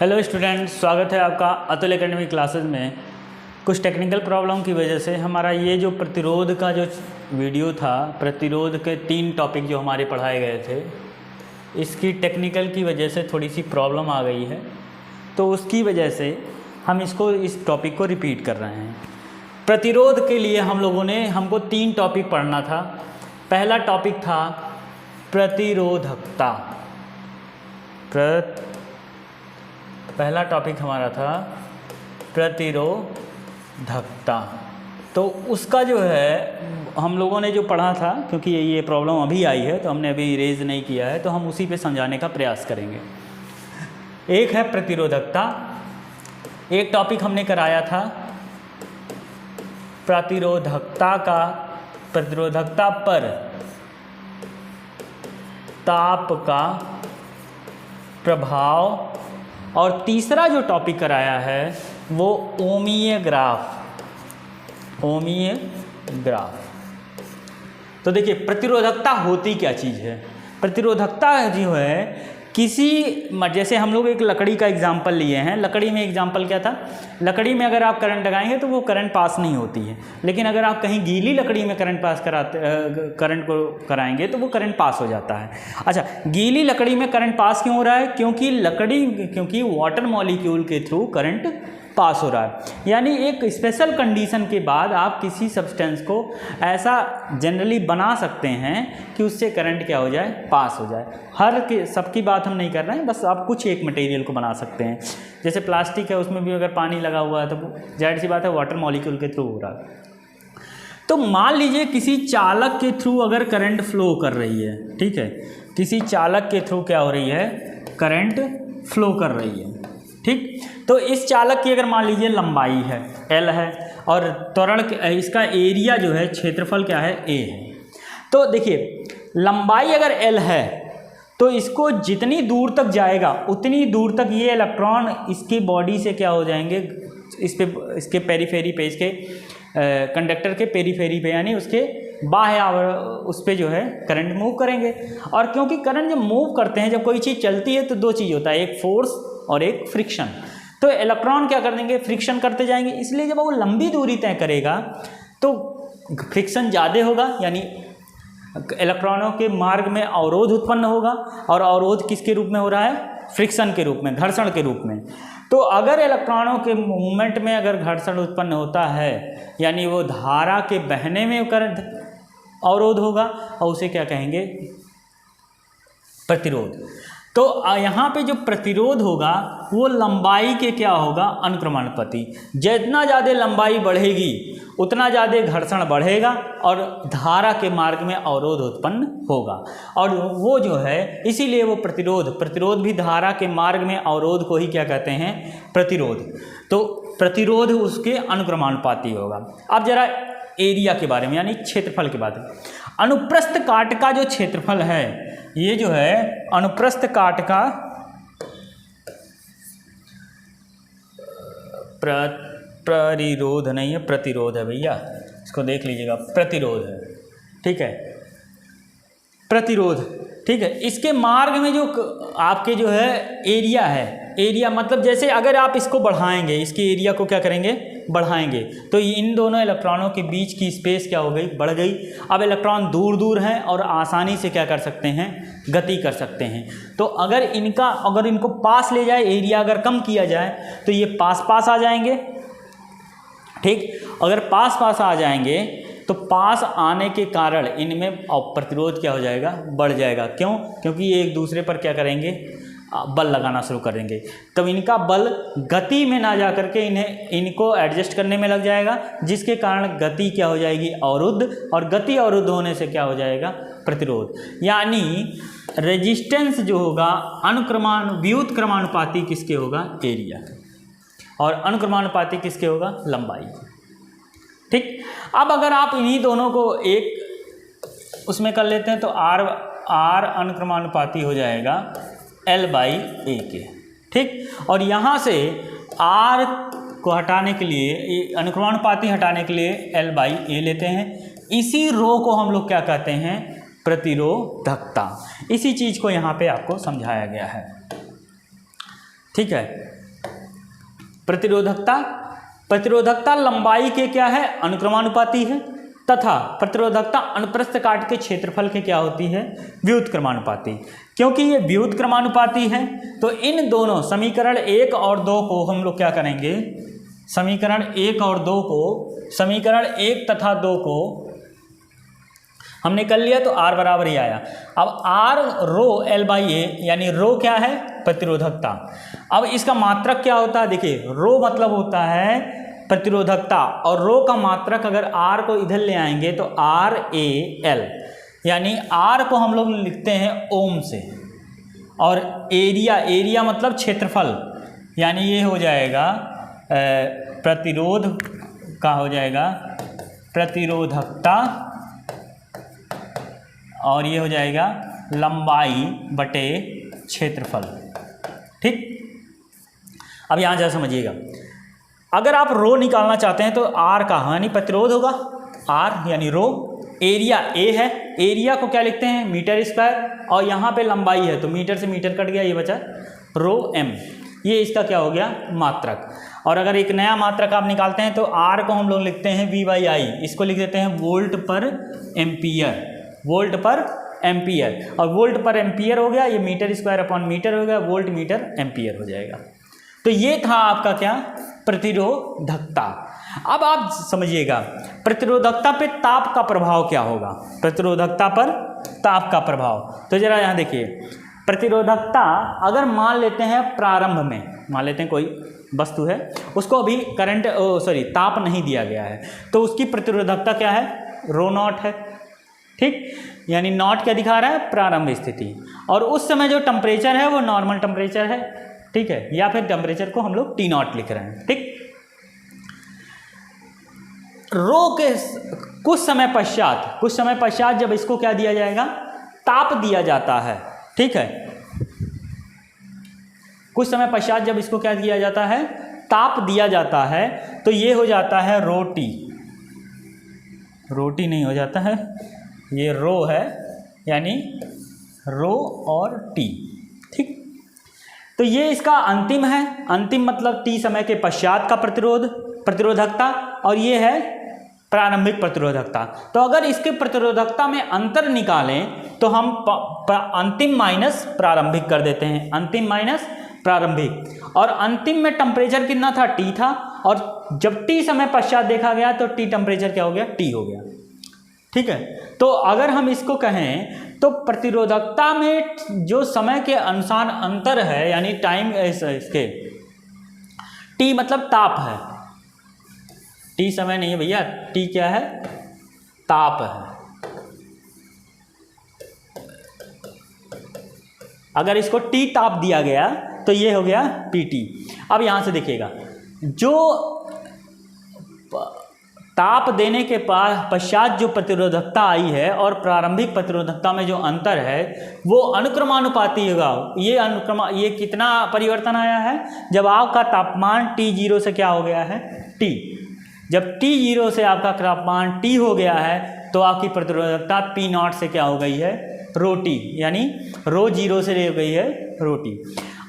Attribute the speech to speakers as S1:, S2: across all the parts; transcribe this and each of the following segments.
S1: Hello students, स्वागत है आपका अतुल एकेडमी क्लासेस में। कुछ टेक्निकल प्रॉब्लम की वजह से हमारा ये जो प्रतिरोध का जो वीडियो था, प्रतिरोध के 3 टॉपिक जो हमारे पढ़ाए गए थे, इसकी टेक्निकल की वजह से थोड़ी सी प्रॉब्लम आ गई है, तो उसकी वजह से हम इस टॉपिक को रिपीट कर रहे हैं। प्रतिरोध के लिए हमको 3 टॉपिक पढ़ना था। पहला टॉपिक था प्रतिरोधकता। पहला टॉपिक हमारा था प्रतिरोधकता। तो उसका जो है हम लोगों ने जो पढ़ा था, क्योंकि ये प्रॉब्लम अभी आई है तो हमने अभी इरेज नहीं किया है, तो हम उसी पे समझाने का प्रयास करेंगे। एक है प्रतिरोधकता, एक टॉपिक हमने कराया था प्रतिरोधकता पर ताप का प्रभाव, और तीसरा जो टॉपिक कराया है वो ओमीय ग्राफ। तो देखिए, प्रतिरोधकता होती क्या चीज़ है। प्रतिरोधकता जो है जैसे हम लोग एक लकड़ी का एग्जाम्पल लिए हैं। लकड़ी में एग्जाम्पल क्या था, लकड़ी में अगर आप करंट लगाएंगे तो वो करंट पास नहीं होती है, लेकिन अगर आप कहीं गीली लकड़ी में करंट को कराएंगे तो वो करंट पास हो जाता है। अच्छा, गीली लकड़ी में करंट पास क्यों हो रहा है? क्योंकि वाटर मॉलिक्यूल के थ्रू करंट पास हो रहा है। यानी एक स्पेशल कंडीशन के बाद आप किसी सब्सटेंस को ऐसा जनरली बना सकते हैं कि उससे करंट क्या हो जाए, पास हो जाए। सबकी बात हम नहीं कर रहे हैं, बस आप कुछ एक मटेरियल को बना सकते हैं। जैसे प्लास्टिक है, उसमें भी अगर पानी लगा हुआ है तो जाहिर सी बात है वाटर मॉलिक्यूल के थ्रू हो रहा है। तो मान लीजिए किसी चालक के थ्रू अगर करंट फ्लो कर रही है, ठीक है, किसी चालक के थ्रू क्या हो रही है, करंट फ्लो कर रही है, ठीक। तो इस चालक की अगर मान लीजिए लंबाई है L है, और त्वरण इसका एरिया जो है, क्षेत्रफल क्या है, A है। तो देखिए, लंबाई अगर L है तो इसको जितनी दूर तक जाएगा उतनी दूर तक ये इलेक्ट्रॉन इसकी बॉडी से क्या हो जाएंगे, इसके पेरीफेरी पे, इसके कंडक्टर के पेरीफेरी पे, यानी उसके बाह्य उस पर जो है करंट मूव करेंगे। और क्योंकि करंट जब मूव करते हैं, जब कोई चीज़ चलती है तो 2 चीज़ होता है, एक फोर्स और एक फ्रिक्शन। तो इलेक्ट्रॉन क्या कर देंगे, फ्रिक्शन करते जाएंगे। इसलिए जब वो लंबी दूरी तय करेगा तो फ्रिक्शन ज़्यादा होगा, यानी इलेक्ट्रॉनों के मार्ग में अवरोध उत्पन्न होगा। और अवरोध किसके रूप में हो रहा है, फ्रिक्शन के रूप में, घर्षण के रूप में। तो अगर इलेक्ट्रॉनों के मूवमेंट में अगर घर्षण उत्पन्न होता है, यानी वो धारा के बहने में करंट अवरोध होगा, और उसे क्या कहेंगे, प्रतिरोध। तो यहाँ पे जो प्रतिरोध होगा वो लंबाई के क्या होगा, अनुक्रमानुपाती। जितना ज़्यादा लंबाई बढ़ेगी उतना ज़्यादा घर्षण बढ़ेगा और धारा के मार्ग में अवरोध उत्पन्न होगा। और वो जो है, इसीलिए वो प्रतिरोध भी धारा के मार्ग में अवरोध को ही क्या कहते हैं, प्रतिरोध। तो प्रतिरोध उसके अनुक्रमानुपाती होगा। अब जरा एरिया के बारे में, यानी क्षेत्रफल के बारे में। अनुप्रस्थ काट का जो क्षेत्रफल है, ये जो है अनुप्रस्थ काट का परिरोध नहीं है, प्रतिरोध है भैया, इसको देख लीजिएगा, प्रतिरोध है, ठीक है, प्रतिरोध, ठीक है। इसके मार्ग में जो आपके जो है एरिया है, एरिया मतलब जैसे अगर आप इसको बढ़ाएंगे, इसकी एरिया को क्या करेंगे, बढ़ाएंगे, तो इन दोनों इलेक्ट्रॉनों के बीच की स्पेस क्या हो गई, बढ़ गई। अब इलेक्ट्रॉन दूर दूर हैं और आसानी से क्या कर सकते हैं, गति कर सकते हैं। तो अगर इनको पास ले जाए, एरिया अगर कम किया जाए तो ये पास आ जाएंगे, ठीक। अगर पास आ जाएंगे तो पास आने के कारण इनमें प्रतिरोध क्या हो जाएगा, बढ़ जाएगा। क्यों? क्योंकि ये एक दूसरे पर क्या करेंगे, बल लगाना शुरू कर देंगे। तब इनका बल गति में ना जा करके इनको एडजस्ट करने में लग जाएगा, जिसके कारण गति क्या हो जाएगी, अवरुद्ध, और गति अवरुद्ध होने से क्या हो जाएगा, प्रतिरोध। यानी रेजिस्टेंस जो होगा व्युत क्रमानुपाती किसके होगा, एरिया, और अनुक्रमानुपाती किसके होगा, लंबाई, ठीक। अब अगर आप इन्हीं दोनों को एक उसमें कर लेते हैं तो R अनुक्रमानुपाती हो जाएगा L/A के, ठीक। और यहाँ से R को हटाने के लिए, अनुक्रमानुपाती हटाने के लिए L/A लेते हैं। इसी रो को हम लोग क्या कहते हैं, प्रतिरोधकता। इसी चीज़ को यहाँ पे आपको समझाया गया है, ठीक है। प्रतिरोधकता लंबाई के क्या है, अनुक्रमानुपाती है, तथा प्रतिरोधकता अनुप्रस्थ काट के क्षेत्रफल के क्या होती है, व्युत्क्रमानुपाती। क्योंकि ये व्युत्क्रमानुपाती है तो इन दोनों समीकरण 1 और 2 को हम लोग क्या करेंगे, समीकरण 1 और 2 को, समीकरण 1 तथा 2 को हमने कर लिया तो R बराबर ही आया। अब R रो L/A, यानी रो क्या है, प्रतिरोधकता। अब इसका मात्रक क्या होता है, देखिए रो मतलब होता है प्रतिरोधकता, और रो का मात्रक अगर R को इधर ले आएंगे तो RAL, यानी R को हम लोग लिखते हैं ओम से, और एरिया मतलब क्षेत्रफल, यानी ये हो जाएगा प्रतिरोध का हो जाएगा प्रतिरोधकता, और ये हो जाएगा लंबाई बटे क्षेत्रफल। ठीक, अब यहाँ जरा समझिएगा, अगर आप रो निकालना चाहते हैं तो R का यानी प्रतिरोध होगा, R यानी रो, एरिया A है, एरिया को क्या लिखते हैं, मीटर स्क्वायर, और यहाँ पे लंबाई है तो मीटर से मीटर कट गया, ये बचा रो M, ये इसका क्या हो गया, मात्रक। और अगर एक नया मात्रक आप निकालते हैं तो R को हम लोग लिखते हैं V/I, इसको लिख देते हैं वोल्ट पर एम्पियर, वोल्ट पर एम्पियर, और वोल्ट पर एम्पियर हो गया, ये मीटर स्क्वायर अपॉन मीटर हो गया, वोल्ट मीटर एम्पियर हो जाएगा। तो ये था आपका क्या, प्रतिरोधकता। अब आप समझिएगा प्रतिरोधकता पे ताप का प्रभाव क्या होगा, प्रतिरोधकता पर ताप का प्रभाव। तो जरा यहाँ देखिए, प्रतिरोधकता अगर मान लेते हैं प्रारंभ में, मान लेते हैं कोई वस्तु है, उसको अभी करंट ताप नहीं दिया गया है, तो उसकी प्रतिरोधकता क्या है, ρ0 है। ठीक, यानी नॉट क्या दिखा रहा है, प्रारंभ स्थिति, और उस समय जो टेम्परेचर है वो नॉर्मल टेम्परेचर है। ठीक है, या फिर टेम्परेचर को हम लोग T0 लिख रहे हैं। ठीक, रो के कुछ समय पश्चात जब इसको क्या दिया जाएगा, ताप दिया जाता है। ठीक है, कुछ समय पश्चात जब इसको क्या दिया जाता है, ताप दिया जाता है, तो ये हो जाता है रोटी, रोटी नहीं हो जाता है, ये रो है, यानी रो और टी। ठीक, तो ये इसका अंतिम है, अंतिम मतलब टी समय के पश्चात का प्रतिरोधकता, और ये है प्रारंभिक प्रतिरोधकता। तो अगर इसके प्रतिरोधकता में अंतर निकालें तो हम अंतिम माइनस प्रारंभिक कर देते हैं, अंतिम माइनस प्रारंभिक, और अंतिम में टेम्परेचर कितना था, T था, और जब T समय पश्चात देखा गया तो T टेम्परेचर क्या हो गया, T हो गया। ठीक है, तो अगर हम इसको कहें तो प्रतिरोधकता में जो समय के अनुसार अंतर है, यानी टाइम, इसके T मतलब ताप है, T समय नहीं है भैया, T क्या है, ताप है। अगर इसको T ताप दिया गया तो ये हो गया PT। अब यहाँ से देखिएगा, जो ताप देने के पश्चात जो प्रतिरोधकता आई है और प्रारंभिक प्रतिरोधकता में जो अंतर है वो अनुक्रमानुपाती होगा। ये कितना परिवर्तन आया है, जब आपका तापमान T0 से क्या हो गया है, T, जब T0 से आपका तापमान T हो गया है तो आपकी प्रतिरोधकता P0 से क्या हो गई है, रोटी, यानी ρ0 से ले गई है रोटी।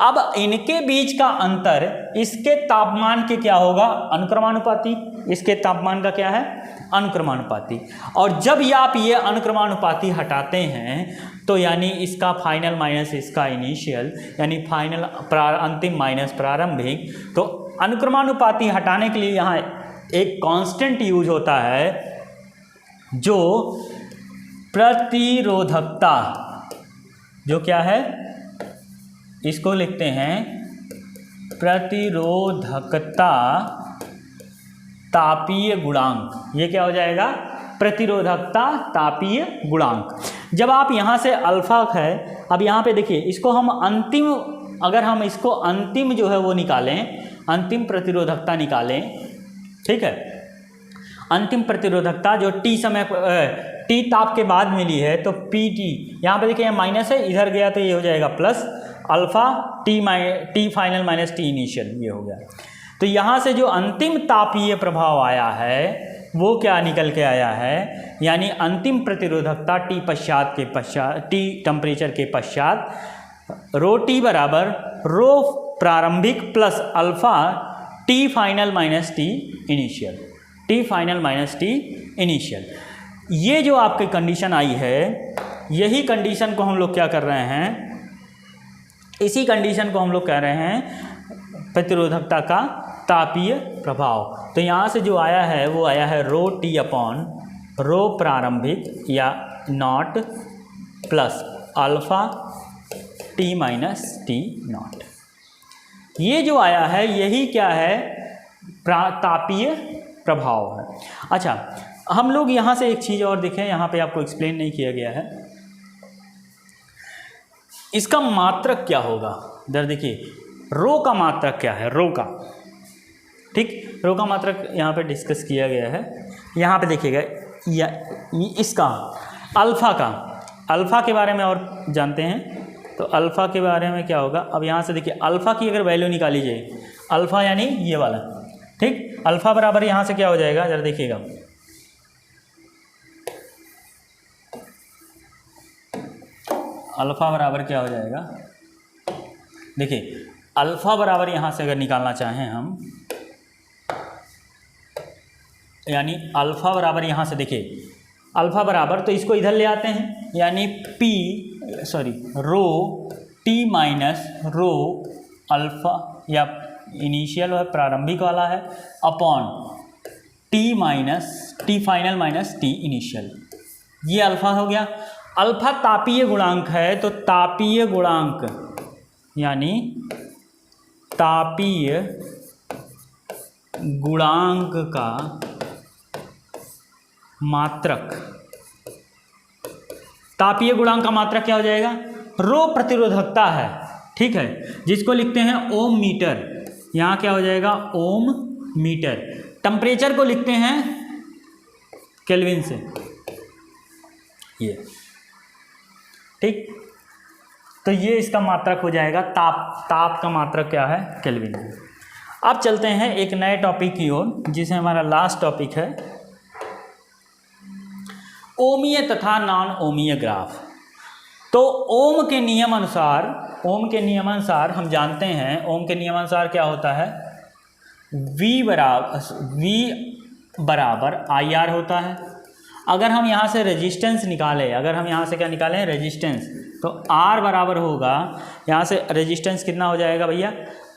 S1: अब इनके बीच का अंतर इसके तापमान के क्या होगा, अनुक्रमानुपाती, इसके तापमान का क्या है, अनुक्रमानुपाती। और जब आप ये अनुक्रमानुपाती हटाते हैं तो यानी इसका फाइनल माइनस इसका इनिशियल, यानी फाइनल अंतिम माइनस प्रारंभिक, तो अनुक्रमानुपाती हटाने के लिए यहाँ एक कांस्टेंट यूज होता है जो प्रतिरोधकता, जो क्या है, इसको लिखते हैं प्रतिरोधकता तापीय गुणांक। ये क्या हो जाएगा, प्रतिरोधकता तापीय गुणांक। जब आप यहाँ से अल्फा है, अब यहाँ पे देखिए इसको हम अंतिम, अगर हम इसको अंतिम जो है वो निकालें, अंतिम प्रतिरोधकता निकालें, ठीक है, अंतिम प्रतिरोधकता जो T समय T ताप के बाद मिली है तो PT, यहाँ पे देखिए माइनस है, इधर गया तो ये हो जाएगा plus alpha T final minus T initial, ये हो गया। तो यहाँ से जो अंतिम तापीय प्रभाव आया है वो क्या निकल के आया है, यानी अंतिम प्रतिरोधकता T टेम्परेचर के पश्चात ρT बराबर रो प्रारंभिक plus alpha T final minus T initial, T final minus T initial. ये जो आपकी कंडीशन आई है, यही कंडीशन को हम लोग क्या कर रहे हैं, इसी कंडीशन को हम लोग कह रहे हैं प्रतिरोधकता का तापीय प्रभाव। तो यहाँ से जो आया है वो आया है रो टी अपॉन रो प्रारंभिक या not plus alpha T minus T not. ये जो आया है यही क्या है, तापीय प्रभाव है। अच्छा, हम लोग यहाँ से एक चीज़ और देखें, यहाँ पे आपको एक्सप्लेन नहीं किया गया है, इसका मात्रक क्या होगा। इधर देखिए, रो का मात्रक क्या है, रो का, ठीक, रो का मात्रक यहाँ पे डिस्कस किया गया है। यहाँ पे देखिएगा, या इसका अल्फ़ा का, अल्फ़ा के बारे में और जानते हैं, तो अल्फ़ा के बारे में क्या होगा। अब यहाँ से देखिए, अल्फ़ा की अगर वैल्यू निकाली जाए, अल्फ़ा यानी ये वाला, ठीक, अल्फ़ा बराबर यहाँ से क्या हो जाएगा, जरा देखिएगा, अल्फ़ा बराबर क्या हो जाएगा, देखिए अल्फ़ा बराबर यहाँ से अगर निकालना चाहें हम, यानी अल्फ़ा बराबर यहाँ से देखिए, अल्फ़ा बराबर, तो इसको इधर ले आते हैं, यानी rho T minus rho alpha या इनिशियल है, प्रारंभिक वाला है, upon T minus T final minus T initial, ये अल्फ़ा हो गया। अल्फ़ा तापीय गुणांक है, तो तापीय गुणांक यानी तापीय गुणांक का मात्रक, तापीय गुणांक का मात्रक क्या हो जाएगा, रो प्रतिरोधकता है, ठीक है, जिसको लिखते हैं ओम मीटर, यहाँ क्या हो जाएगा, ओम मीटर। टेम्परेचर को लिखते हैं केल्विन से, ये, ठीक, तो ये इसका मात्रक हो जाएगा, ताप का मात्रक क्या है, केल्विन। अब चलते हैं एक नए टॉपिक की ओर, जिसे हमारा लास्ट टॉपिक है ओमीय तथा नॉन ओमीय ग्राफ। तो ओम के नियम अनुसार हम जानते हैं, ओम के नियम अनुसार क्या होता है, V बराबर IR होता है। अगर हम यहाँ से रेजिस्टेंस निकालें, अगर हम यहाँ से क्या निकालें, रेजिस्टेंस, तो R बराबर होगा, यहाँ से रेजिस्टेंस कितना हो जाएगा भैया,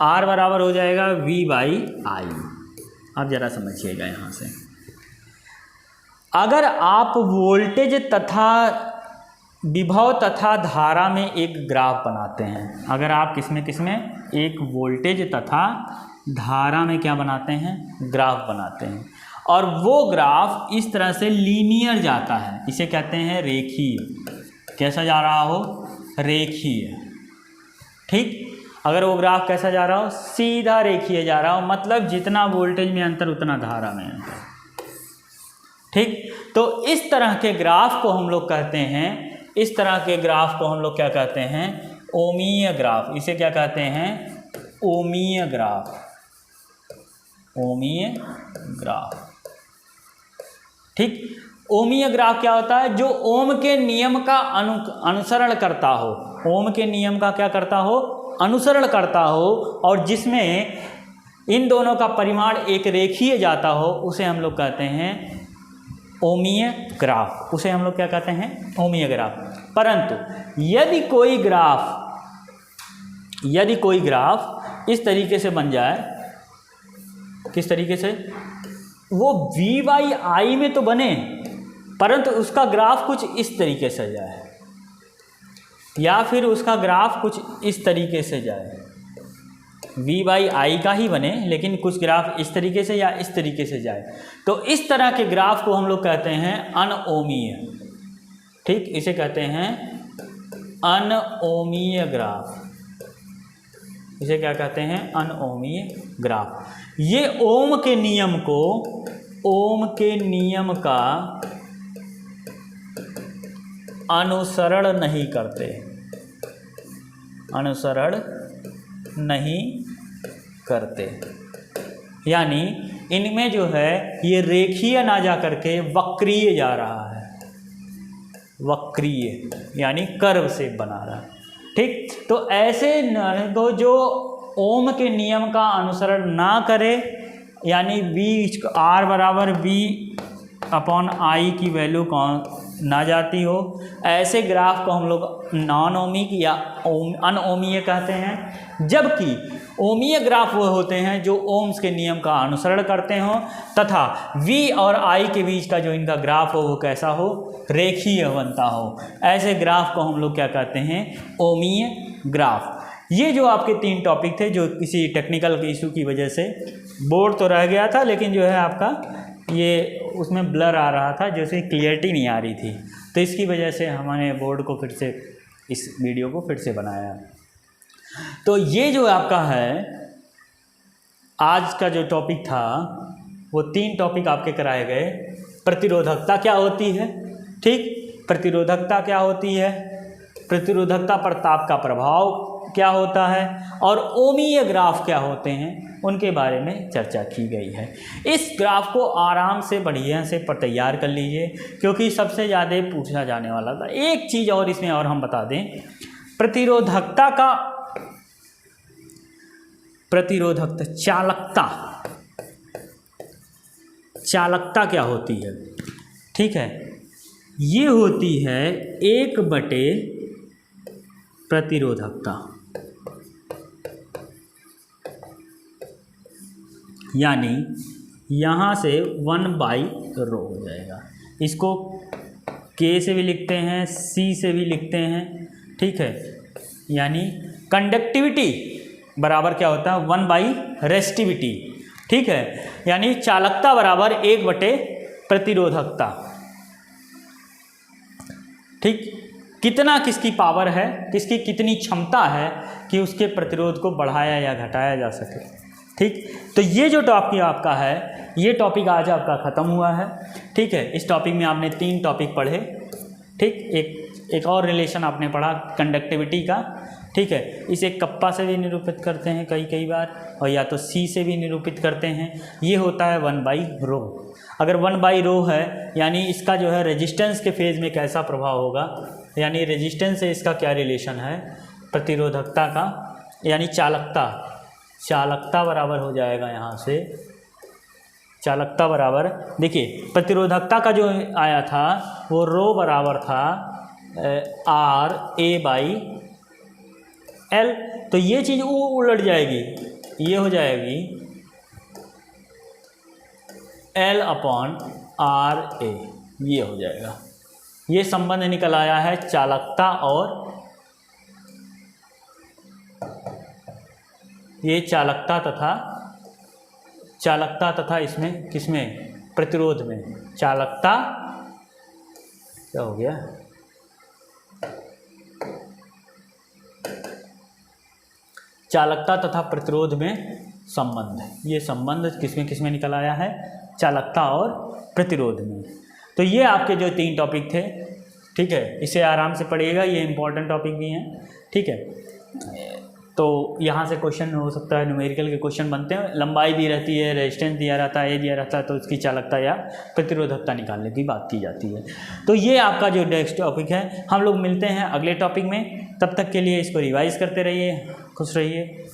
S1: R बराबर हो जाएगा V/I। अब ज़रा समझिएगा, यहाँ से अगर आप वोल्टेज तथा विभव तथा धारा में एक ग्राफ बनाते हैं, अगर आप किसमें एक वोल्टेज तथा धारा में क्या बनाते हैं, ग्राफ बनाते हैं, और वो ग्राफ इस तरह से लीनियर जाता है, इसे कहते हैं रेखीय। कैसा जा रहा हो, रेखीय, ठीक, अगर वो ग्राफ कैसा जा रहा हो, सीधा रेखीय जा रहा हो, मतलब जितना वोल्टेज में अंतर उतना धारा में अंतर, ठीक। तो इस तरह के ग्राफ को हम लोग कहते हैं, इस तरह के ग्राफ को हम लोग क्या कहते हैं, ओमीय ग्राफ। इसे क्या कहते हैं, ओमीय ग्राफ, ओमीय ग्राफ, ठीक। ओमीय ग्राफ क्या होता है, जो ओम के नियम का अनुसरण करता हो, ओम के नियम का क्या करता हो, अनुसरण करता हो, और जिसमें इन दोनों का परिमाण एक रेखीय जाता हो, उसे हम लोग कहते हैं ओमीय ग्राफ, उसे हम लोग क्या कहते हैं, ओमीय ग्राफ। परंतु यदि कोई ग्राफ इस तरीके से बन जाए, किस तरीके से, वो V/I में तो बने, परंतु उसका ग्राफ कुछ इस तरीके से जाए, या फिर उसका ग्राफ कुछ इस तरीके से जाए, V/I का ही बने, लेकिन कुछ ग्राफ इस तरीके से या इस तरीके से जाए, तो इस तरह के ग्राफ को हम लोग कहते हैं अनओमीय, ठीक, इसे कहते हैं अनओमीय ग्राफ, इसे क्या कहते हैं, अनओमीय ग्राफ। ये ओम के नियम का अनुसरण नहीं करते, यानी इनमें जो है ये रेखीय ना जा करके वक्रीय जा रहा है, वक्रीय यानी कर्व से बना रहा है, ठीक। तो ऐसे तो जो ओम के नियम का अनुसरण ना करे, यानी V R बराबर V/I की वैल्यू ना जाती हो, ऐसे ग्राफ को हम लोग नॉन ओमिक या अनओमीय कहते हैं। जबकि ओमीय ग्राफ वो होते हैं जो ओम्स के नियम का अनुसरण करते हों तथा V और I के बीच का जो इनका ग्राफ हो वो कैसा हो, रेखीय बनता हो। ऐसे ग्राफ को हम लोग क्या कहते हैं, ओमीय ग्राफ। ये जो आपके 3 टॉपिक थे जो किसी टेक्निकल इशू की वजह से बोर्ड तो रह गया था, लेकिन जो है आपका ये उसमें ब्लर आ रहा था, जैसे क्लियरिटी नहीं आ रही थी, तो इसकी वजह से हमने बोर्ड को फिर से इस वीडियो को फिर से बनाया। तो ये जो आपका है आज का जो टॉपिक था वो 3 टॉपिक आपके कराए गए। प्रतिरोधकता क्या होती है, ठीक, प्रतिरोधकता क्या होती है, प्रतिरोधकता पर ताप का प्रभाव क्या होता है, और ओमीय ग्राफ क्या होते हैं, उनके बारे में चर्चा की गई है। इस ग्राफ को आराम से बढ़िया से तैयार कर लीजिए, क्योंकि सबसे ज़्यादा पूछा जाने वाला था। एक चीज़ और इसमें और हम बता दें, प्रतिरोधकता चालकता क्या होती है, ठीक है, ये होती है 1/, प्रतिरोधकता, यानी यहाँ से 1/ρ हो जाएगा। इसको K से भी लिखते हैं, C से भी लिखते हैं, ठीक है, यानी कंडक्टिविटी बराबर क्या होता है, 1/रेस्टिविटी, ठीक है, यानी चालकता बराबर 1/, प्रतिरोधकता, ठीक, कितना किसकी पावर है, किसकी कितनी क्षमता है कि उसके प्रतिरोध को बढ़ाया या घटाया जा सके, ठीक। तो ये जो टॉपिक आपका है, ये टॉपिक आज आपका ख़त्म हुआ है, ठीक है। इस टॉपिक में आपने 3 टॉपिक पढ़े, ठीक, एक और रिलेशन आपने पढ़ा कंडक्टिविटी का, ठीक है, इसे कप्पा से भी निरूपित करते हैं कई बार, और या तो C से भी निरूपित करते हैं। ये होता है 1/ρ। अगर 1/ρ है यानी इसका जो है रेजिस्टेंस के फेज़ में कैसा प्रभाव होगा, यानी रेजिस्टेंस से इसका क्या रिलेशन है, प्रतिरोधकता का, यानी चालकता बराबर हो जाएगा यहाँ से, चालकता बराबर, देखिए प्रतिरोधकता का जो आया था वो ρ बराबर था RA/L, तो ये चीज़ उलट जाएगी, ये हो जाएगी L/RA, ये हो जाएगा। ये संबंध निकल आया है चालकता और, ये चालकता तथा इसमें किसमें, प्रतिरोध में, चालकता क्या हो गया, चालकता तथा प्रतिरोध में संबंध, ये संबंध किसमें निकल आया है, चालकता और प्रतिरोध में। तो ये आपके जो 3 टॉपिक थे, ठीक है, इसे आराम से पढ़िएगा, ये इंपॉर्टेंट टॉपिक भी हैं, ठीक है। तो यहाँ से क्वेश्चन हो सकता है, न्यूमेरिकल के क्वेश्चन बनते हैं, लंबाई दी रहती है, रेजिस्टेंस दिया रहता है, ये दिया रहता है, तो इसकी चालकता या प्रतिरोधकता निकालने की बात की जाती है। तो ये आपका जो नेक्स्ट टॉपिक है, हम लोग मिलते हैं अगले टॉपिक में, तब तक के लिए इसको रिवाइज करते रहिए, खुश रहिए।